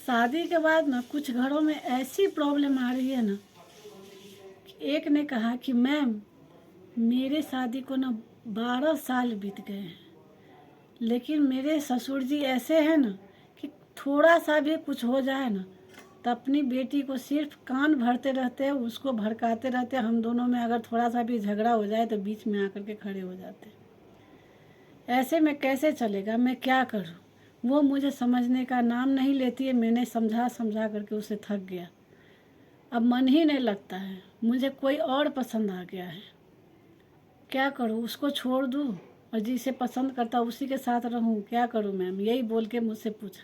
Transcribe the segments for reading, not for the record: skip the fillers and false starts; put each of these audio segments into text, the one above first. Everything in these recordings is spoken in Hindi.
शादी के बाद ना कुछ घरों में ऐसी प्रॉब्लम आ रही है ना कि एक ने कहा कि मैम मेरे शादी को ना 12 साल बीत गए हैं, लेकिन मेरे ससुर जी ऐसे हैं ना कि थोड़ा सा भी कुछ हो जाए ना तो अपनी बेटी को सिर्फ कान भरते रहते हैं, उसको भड़काते रहते हैं। हम दोनों में अगर थोड़ा सा भी झगड़ा हो जाए तो बीच में आकर के खड़े हो जाते हैं। ऐसे में कैसे चलेगा, मैं क्या करूं? वो मुझे समझने का नाम नहीं लेती है। मैंने समझा समझा करके उसे थक गया, अब मन ही नहीं लगता है। मुझे कोई और पसंद आ गया है, क्या करूं? उसको छोड़ दूं और जिसे पसंद करता उसी के साथ रहूं? क्या करूं मैम? यही बोल के मुझसे पूछा।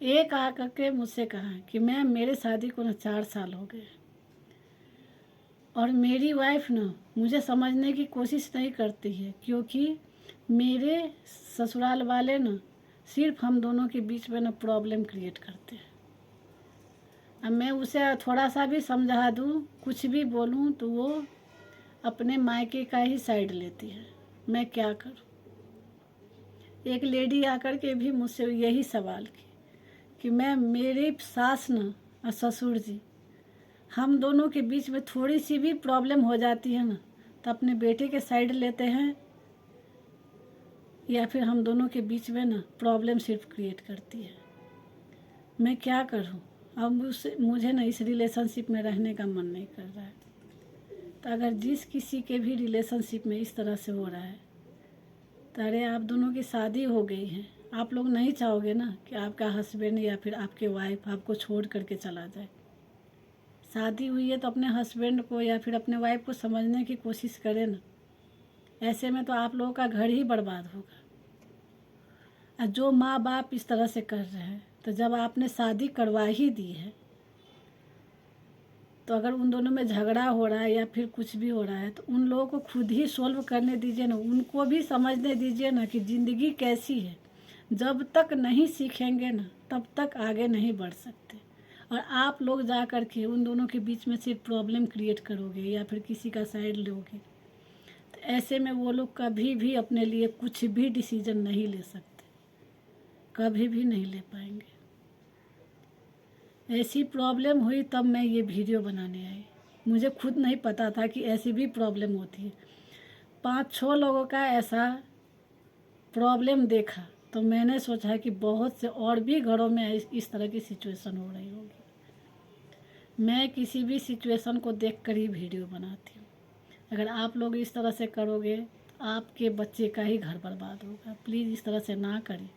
एक आ करके मुझसे कहा कि मैम मेरे शादी को ना 4 साल हो गए और मेरी वाइफ ना मुझे समझने की कोशिश नहीं करती है, क्योंकि मेरे ससुराल वाले ना सिर्फ हम दोनों के बीच में ना प्रॉब्लम क्रिएट करते हैं। अब मैं उसे थोड़ा सा भी समझा दूँ, कुछ भी बोलूँ तो वो अपने मायके का ही साइड लेती है। मैं क्या करूँ? एक लेडी आकर के भी मुझसे यही सवाल की कि मैम मेरी सास ना और ससुर जी, हम दोनों के बीच में थोड़ी सी भी प्रॉब्लम हो जाती है ना तो अपने बेटे के साइड लेते हैं, या फिर हम दोनों के बीच में ना प्रॉब्लम सिर्फ क्रिएट करती है। मैं क्या करूं? अब मुझे ना इस रिलेशनशिप में रहने का मन नहीं कर रहा है। तो अगर जिस किसी के भी रिलेशनशिप में इस तरह से हो रहा है तो अरे आप दोनों की शादी हो गई है, आप लोग नहीं चाहोगे ना कि आपका हस्बैंड या फिर आपके वाइफ आपको छोड़ करके चला जाए। शादी हुई है तो अपने हस्बैंड को या फिर अपने वाइफ को समझने की कोशिश करें ना। ऐसे में तो आप लोगों का घर ही बर्बाद होगा। और जो माँ बाप इस तरह से कर रहे हैं, तो जब आपने शादी करवा ही दी है तो अगर उन दोनों में झगड़ा हो रहा है या फिर कुछ भी हो रहा है तो उन लोगों को खुद ही सोल्व करने दीजिए ना। उनको भी समझने दीजिए ना कि ज़िंदगी कैसी है। जब तक नहीं सीखेंगे ना तब तक आगे नहीं बढ़ सकते। और आप लोग जा कर के उन दोनों के बीच में सिर्फ प्रॉब्लम क्रिएट करोगे या फिर किसी का साइड लोगे, तो ऐसे में वो लोग कभी भी अपने लिए कुछ भी डिसीजन नहीं ले सकते, कभी भी नहीं ले पाएंगे। ऐसी प्रॉब्लम हुई तब मैं ये वीडियो बनाने आई। मुझे खुद नहीं पता था कि ऐसी भी प्रॉब्लम होती है। 5-6 लोगों का ऐसा प्रॉब्लम देखा तो मैंने सोचा कि बहुत से और भी घरों में इस तरह की सिचुएशन हो रही होगी। मैं किसी भी सिचुएशन को देख कर ही वीडियो बनाती हूँ। अगर आप लोग इस तरह से करोगे तो आपके बच्चे का ही घर बर्बाद होगा। प्लीज़ इस तरह से ना करें।